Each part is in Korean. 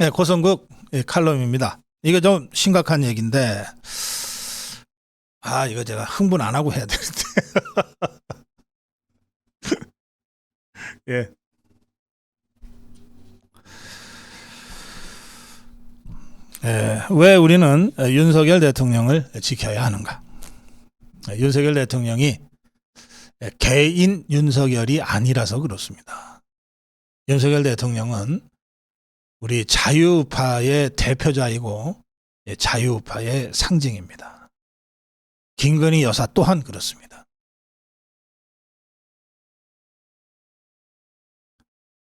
네, 고성국 칼럼입니다. 이거 좀 심각한 얘기인데, 이거 제가 흥분 안 하고 해야 되는데. 예. 왜 우리는 윤석열 대통령을 지켜야 하는가? 윤석열 대통령이 개인 윤석열이 아니라서 그렇습니다. 윤석열 대통령은 우리 자유우파의 대표자이고 자유우파의 상징입니다. 김건희 여사 또한 그렇습니다.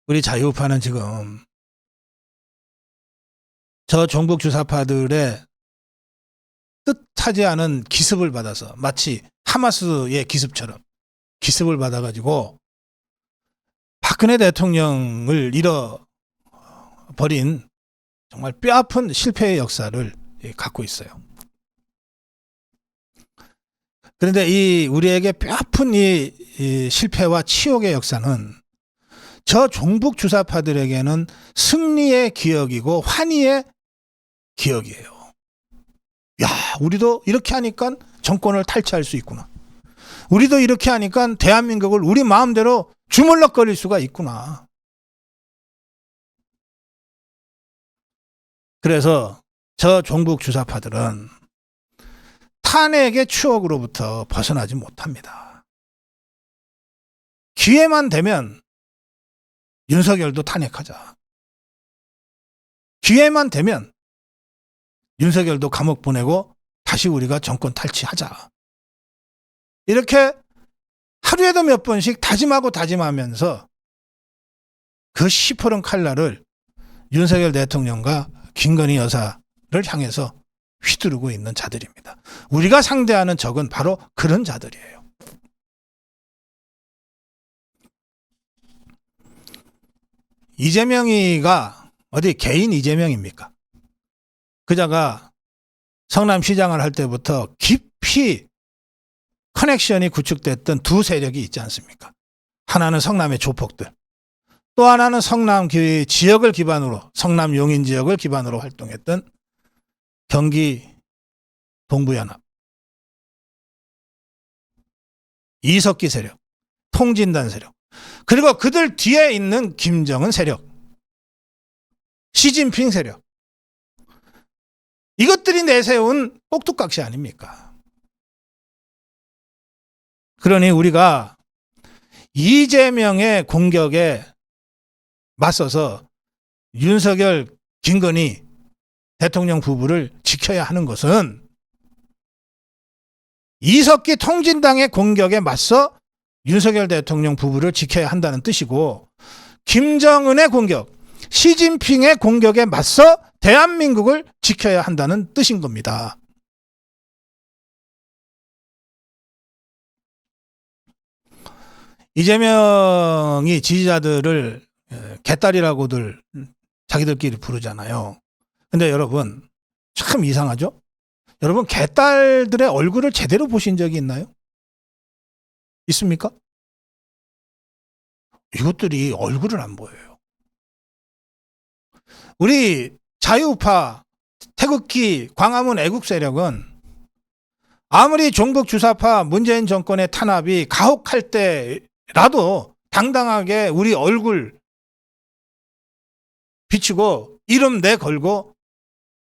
우리 자유우파는 지금 저 종북 주사파들의 뜻하지 않은 기습을 받아서 마치 하마스의 기습처럼 기습을 받아가지고 박근혜 대통령을 잃어버린 정말 뼈아픈 실패의 역사를 갖고 있어요. 그런데 이 우리에게 뼈아픈 이 실패와 치욕의 역사는 저 종북 주사파들에게는 승리의 기억이고 환희의 기억이에요. 야, 우리도 이렇게 하니까 정권을 탈취할 수 있구나. 우리도 이렇게 하니까 대한민국을 우리 마음대로 주물럭거릴 수가 있구나. 그래서 저 종북 주사파들은 탄핵의 추억으로부터 벗어나지 못합니다. 기회만 되면 윤석열도 탄핵하자. 기회만 되면 윤석열도 감옥 보내고 다시 우리가 정권 탈취하자. 이렇게 하루에도 몇 번씩 다짐하고 다짐하면서 그 시퍼런 칼날을 윤석열 대통령과 김건희 여사를 향해서 휘두르고 있는 자들입니다. 우리가 상대하는 적은 바로 그런 자들이에요. 이재명이가 어디 개인 이재명입니까? 그자가 성남시장을 할 때부터 깊이 커넥션이 구축됐던 두 세력이 있지 않습니까? 하나는 성남의 조폭들, 또 하나는 성남 지역을 기반으로, 성남 용인 지역을 기반으로 활동했던 경기 동부연합, 이석기 세력, 통진단 세력, 그리고 그들 뒤에 있는 김정은 세력, 시진핑 세력, 이것들이 내세운 꼭두각시 아닙니까? 그러니 우리가 이재명의 공격에 맞서서 윤석열, 김건희 대통령 부부를 지켜야 하는 것은 이석기 통진당의 공격에 맞서 윤석열 대통령 부부를 지켜야 한다는 뜻이고, 김정은의 공격, 시진핑의 공격에 맞서 대한민국을 지켜야 한다는 뜻인 겁니다. 이재명이 지지자들을 개딸이라고들 자기들끼리 부르잖아요. 근데 여러분, 참 이상하죠? 여러분, 개딸들의 얼굴을 제대로 보신 적이 있나요? 있습니까? 이것들이 얼굴을 안 보여요. 우리 자유우파, 태극기, 광화문 애국 세력은 아무리 종북 주사파 문재인 정권의 탄압이 가혹할 때라도 당당하게 우리 얼굴 비추고 이름 내걸고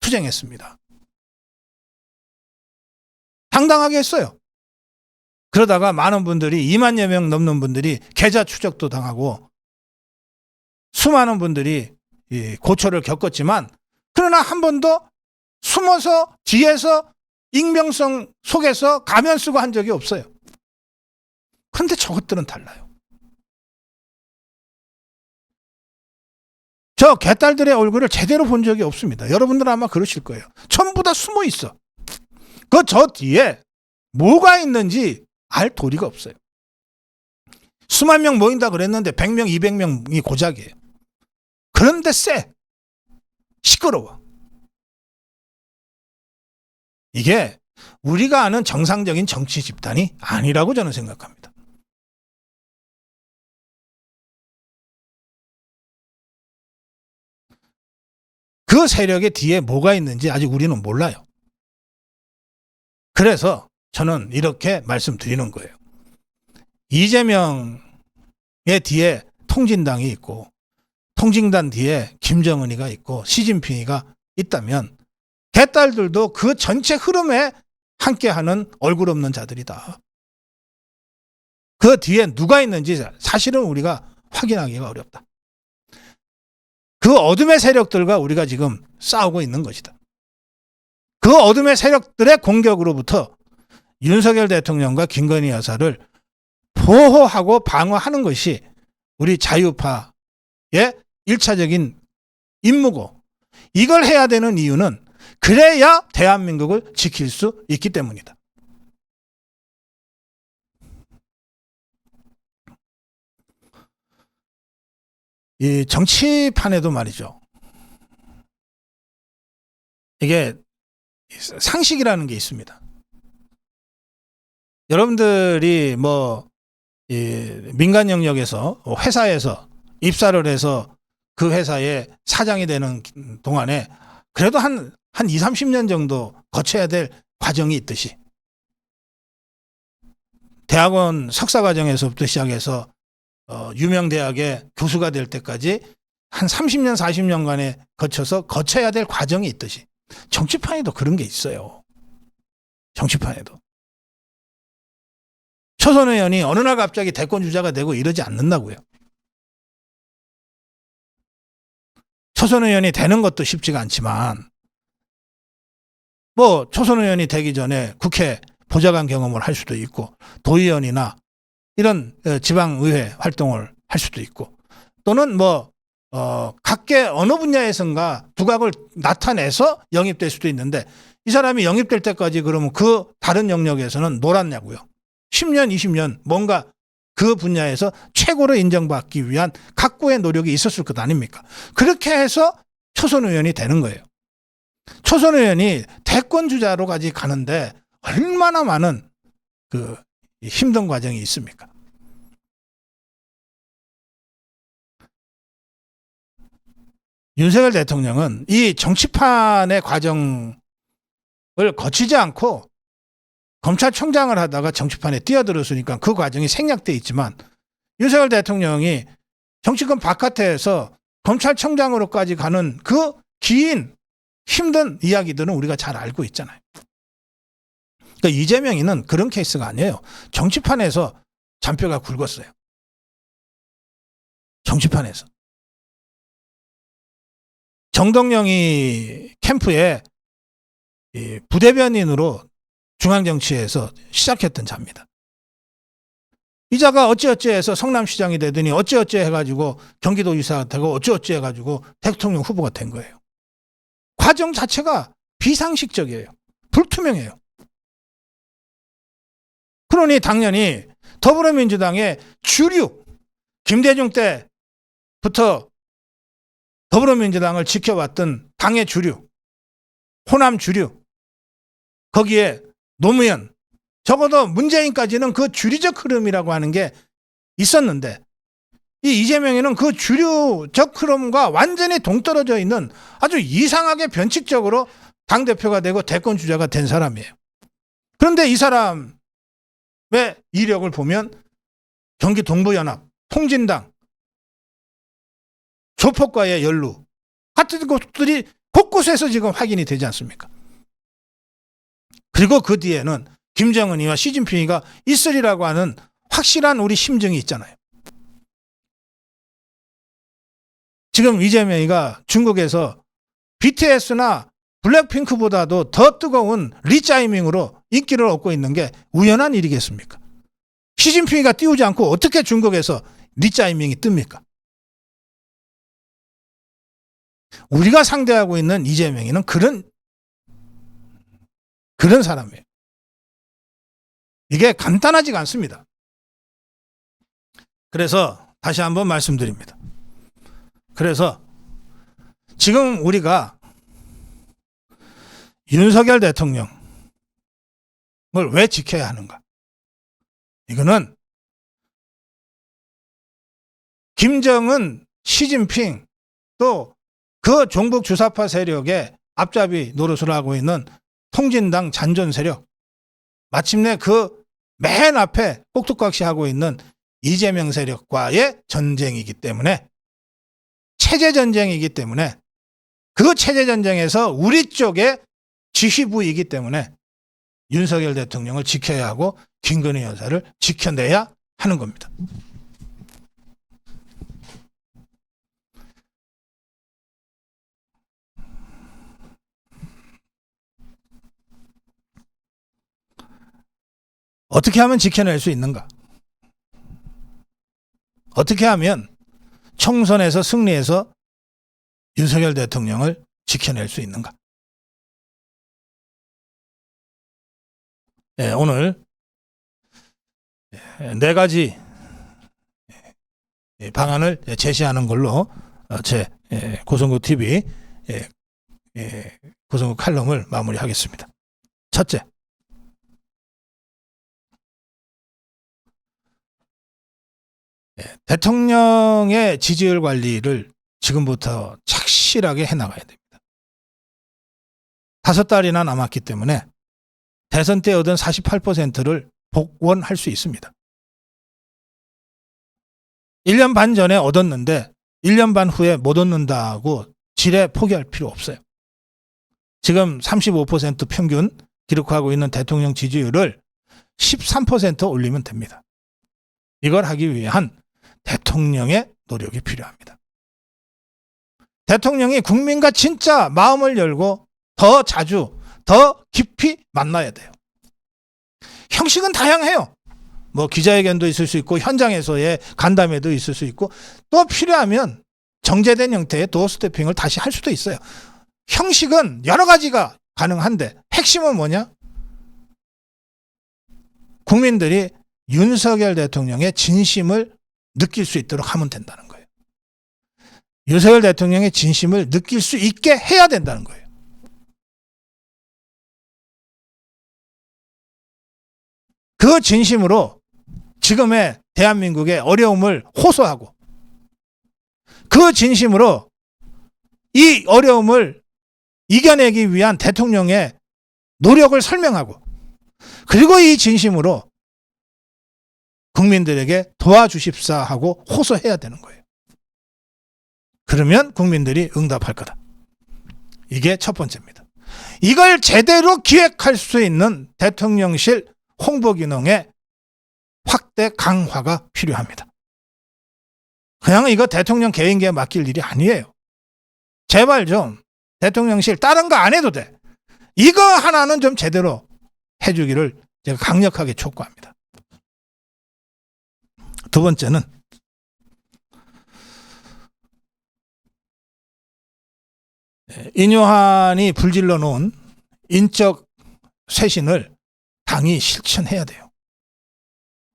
투쟁했습니다. 당당하게 했어요. 그러다가 많은 분들이 2만여 명 넘는 분들이 계좌 추적도 당하고 수많은 분들이 고초를 겪었지만, 그러나 한 번도 숨어서 뒤에서 익명성 속에서 가면 쓰고 한 적이 없어요. 그런데 저것들은 달라요. 저 개딸들의 얼굴을 제대로 본 적이 없습니다. 여러분들은 아마 그러실 거예요. 전부 다 숨어 있어. 저 뒤에 뭐가 있는지 알 도리가 없어요. 수만 명 모인다 그랬는데 100명, 200명이 고작이에요. 그런데 시끄러워. 이게 우리가 아는 정상적인 정치 집단이 아니라고 저는 생각합니다. 그 세력의 뒤에 뭐가 있는지 아직 우리는 몰라요. 그래서 저는 이렇게 말씀드리는 거예요. 이재명의 뒤에 통진당이 있고 통진당 뒤에 김정은이가 있고 시진핑이가 있다면 개딸들도 그 전체 흐름에 함께하는 얼굴 없는 자들이다. 그 뒤에 누가 있는지 사실은 우리가 확인하기가 어렵다. 그 어둠의 세력들과 우리가 지금 싸우고 있는 것이다. 그 어둠의 세력들의 공격으로부터 윤석열 대통령과 김건희 여사를 보호하고 방어하는 것이 우리 자유파의 1차적인 임무고, 이걸 해야 되는 이유는 그래야 대한민국을 지킬 수 있기 때문이다. 이 정치판에도 말이죠. 이게 상식이라는 게 있습니다. 여러분들이 민간 영역에서 회사에서 입사를 해서 그 회사의 사장이 되는 동안에 그래도 한 2, 30년 정도 거쳐야 될 과정이 있듯이, 대학원 석사 과정에서부터 시작해서 유명 대학의 교수가 될 때까지 한 30년, 40년간에 거쳐야 될 과정이 있듯이 정치판에도 그런 게 있어요. 정치판에도. 초선 의원이 어느 날 갑자기 대권 주자가 되고 이러지 않는다고요. 초선 의원이 되는 것도 쉽지가 않지만 초선 의원이 되기 전에 국회 보좌관 경험을 할 수도 있고 도의원이나 이런 지방의회 활동을 할 수도 있고, 또는 각계 어느 분야에선가 두각을 나타내서 영입될 수도 있는데, 이 사람이 영입될 때까지 그러면 그 다른 영역에서는 놀았냐고요. 10년, 20년 뭔가 그 분야에서 최고로 인정받기 위한 각고의 노력이 있었을 것 아닙니까? 그렇게 해서 초선 의원이 되는 거예요. 초선 의원이 대권 주자로까지 가는데 얼마나 많은 그 힘든 과정이 있습니까? 윤석열 대통령은 이 정치판의 과정을 거치지 않고 검찰총장을 하다가 정치판에 뛰어들었으니까 그 과정이 생략돼 있지만, 윤석열 대통령이 정치권 바깥에서 검찰총장으로까지 가는 그 긴 힘든 이야기들은 우리가 잘 알고 있잖아요. 그러니까 이재명이는 그런 케이스가 아니에요. 정치판에서 잔뼈가 굵었어요. 정치판에서. 정동영이 캠프에 부대변인으로 중앙정치에서 시작했던 자입니다. 이 자가 어찌어찌해서 성남시장이 되더니 어찌어찌 해가지고 경기도지사가 되고 어찌어찌 해가지고 대통령 후보가 된 거예요. 과정 자체가 비상식적이에요. 불투명해요. 그러니 당연히 더불어민주당의 주류, 김대중 때부터 더불어민주당을 지켜왔던 당의 주류, 호남 주류, 거기에 노무현, 적어도 문재인까지는 그 주류적 흐름이라고 하는 게 있었는데, 이 이재명이는 그 주류적 흐름과 완전히 동떨어져 있는 아주 이상하게 변칙적으로 당대표가 되고 대권 주자가 된 사람이에요. 그런데 이 사람의 이력을 보면 경기 동부연합, 통진당, 조폭과의 연루 같은 것들이 곳곳에서 지금 확인이 되지 않습니까? 그리고 그 뒤에는 김정은이와 시진핑이가 있으리라고 하는 확실한 우리 심증이 있잖아요. 지금 이재명이가 중국에서 BTS나 블랙핑크보다도 더 뜨거운 리짜이밍으로 인기를 얻고 있는 게 우연한 일이겠습니까? 시진핑이가 띄우지 않고 어떻게 중국에서 리짜이밍이 뜹니까? 우리가 상대하고 있는 이재명이는 그런 사람이에요. 이게 간단하지가 않습니다. 그래서 다시 한번 말씀드립니다. 그래서 지금 우리가 윤석열 대통령을 왜 지켜야 하는가? 이거는 김정은, 시진핑, 또 그 종북 주사파 세력의 앞잡이 노릇을 하고 있는 통진당 잔존 세력, 마침내 그 맨 앞에 꼭두각시 하고 있는 이재명 세력과의 전쟁이기 때문에, 체제 전쟁이기 때문에, 그 체제 전쟁에서 우리 쪽의 지휘부이기 때문에 윤석열 대통령을 지켜야 하고 김건희 여사를 지켜내야 하는 겁니다. 어떻게 하면 지켜낼 수 있는가? 어떻게 하면 총선에서 승리해서 윤석열 대통령을 지켜낼 수 있는가? 네, 오늘 4가지 방안을 제시하는 걸로 제 고성국 TV 고성국 칼럼을 마무리하겠습니다. 첫째, 대통령의 지지율 관리를 지금부터 착실하게 해나가야 됩니다. 5달이나 남았기 때문에 대선 때 얻은 48%를 복원할 수 있습니다. 1년 반 전에 얻었는데 1년 반 후에 못 얻는다고 지레 포기할 필요 없어요. 지금 35% 평균 기록하고 있는 대통령 지지율을 13% 올리면 됩니다. 이걸 하기 위한 대통령의 노력이 필요합니다. 대통령이 국민과 진짜 마음을 열고 더 자주, 더 깊이 만나야 돼요. 형식은 다양해요. 뭐 기자회견도 있을 수 있고 현장에서의 간담회도 있을 수 있고, 또 필요하면 정제된 형태의 도어 스태핑을 다시 할 수도 있어요. 형식은 여러 가지가 가능한데 핵심은 뭐냐? 국민들이 윤석열 대통령의 진심을 느낄 수 있도록 하면 된다는 거예요. 윤석열 대통령의 진심을 느낄 수 있게 해야 된다는 거예요. 그 진심으로 지금의 대한민국의 어려움을 호소하고, 그 진심으로 이 어려움을 이겨내기 위한 대통령의 노력을 설명하고, 그리고 이 진심으로 국민들에게 도와주십사 하고 호소해야 되는 거예요. 그러면 국민들이 응답할 거다. 이게 첫 번째입니다. 이걸 제대로 기획할 수 있는 대통령실 홍보 기능의 확대 강화가 필요합니다. 그냥 이거 대통령 개인기에 맡길 일이 아니에요. 제발 좀 대통령실 다른 거 안 해도 돼. 이거 하나는 좀 제대로 해주기를 제가 강력하게 촉구합니다. 두 번째는 인요한이 불질러 놓은 인적 쇄신을 당이 실천해야 돼요.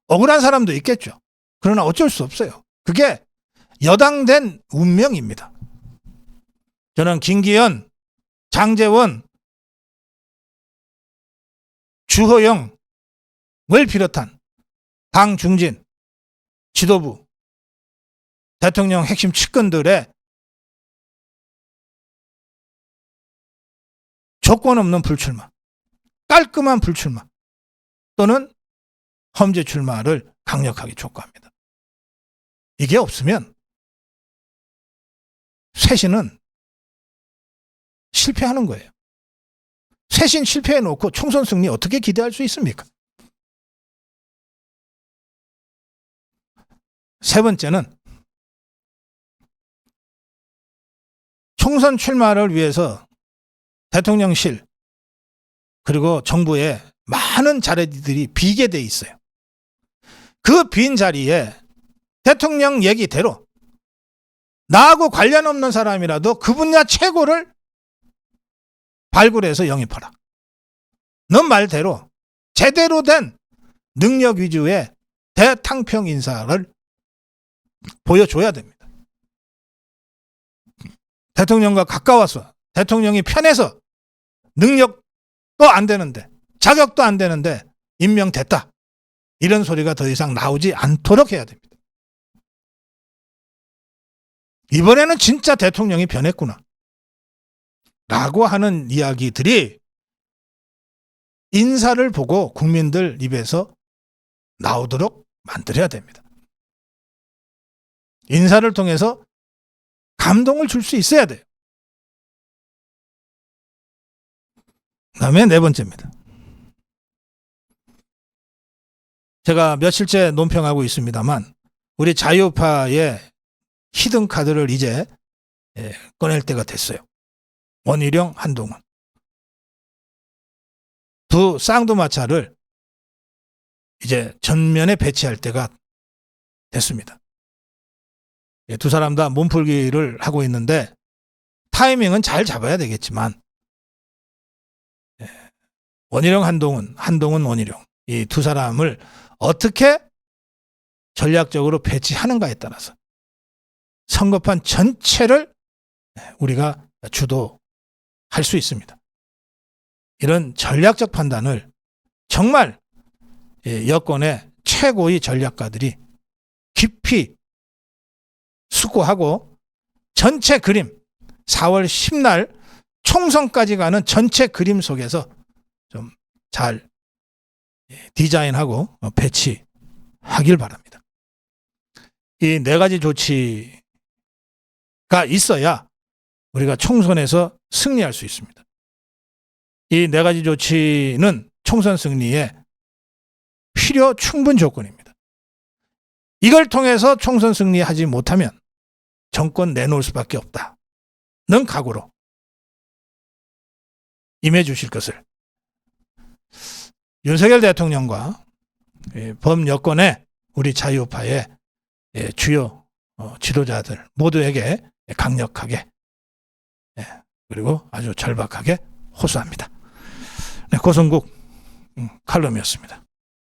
억울한 사람도 있겠죠. 그러나 어쩔 수 없어요. 그게 여당된 운명입니다. 저는 김기현, 장제원, 주호영을 비롯한 당 중진, 지도부, 대통령 핵심 측근들의 조건 없는 불출마, 깔끔한 불출마 또는 험지 출마를 강력하게 촉구합니다. 이게 없으면 쇄신은 실패하는 거예요. 쇄신 실패해놓고 총선 승리 어떻게 기대할 수 있습니까? 세 번째는 총선 출마를 위해서 대통령실 그리고 정부에 많은 자리들이 비게 돼 있어요. 그 빈 자리에 대통령 얘기대로 나하고 관련 없는 사람이라도 그 분야 최고를 발굴해서 영입하라. 넌 말대로 제대로 된 능력 위주의 대탕평 인사를 보여줘야 됩니다. 대통령과 가까워서 대통령이 편해서 능력도 안 되는데 자격도 안 되는데 임명됐다. 이런 소리가 더 이상 나오지 않도록 해야 됩니다. 이번에는 진짜 대통령이 변했구나. 라고 하는 이야기들이 인사를 보고 국민들 입에서 나오도록 만들어야 됩니다. 인사를 통해서 감동을 줄 수 있어야 돼요. 그다음에 네 번째입니다. 제가 며칠째 논평하고 있습니다만 우리 자유파의 히든 카드를 이제 꺼낼 때가 됐어요. 원희룡, 한동훈. 두 쌍두마차를 이제 전면에 배치할 때가 됐습니다. 두 사람 다 몸풀기를 하고 있는데 타이밍은 잘 잡아야 되겠지만 원희룡, 한동훈, 한동훈, 원희룡 이 두 사람을 어떻게 전략적으로 배치하는가에 따라서 선거판 전체를 우리가 주도할 수 있습니다. 이런 전략적 판단을 정말 여권의 최고의 전략가들이 깊이 숙고하고 전체 그림 4월 10날 총선까지 가는 전체 그림 속에서 좀 잘 디자인하고 배치하길 바랍니다. 이 네 가지 조치가 있어야 우리가 총선에서 승리할 수 있습니다. 이 네 가지 조치는 총선 승리의 필요 충분 조건입니다. 이걸 통해서 총선 승리하지 못하면 정권 내놓을 수밖에 없다는 각오로 임해 주실 것을 윤석열 대통령과 범여권의 우리 자유파의 주요 지도자들 모두에게 강력하게 그리고 아주 절박하게 호소합니다. 고성국 칼럼이었습니다.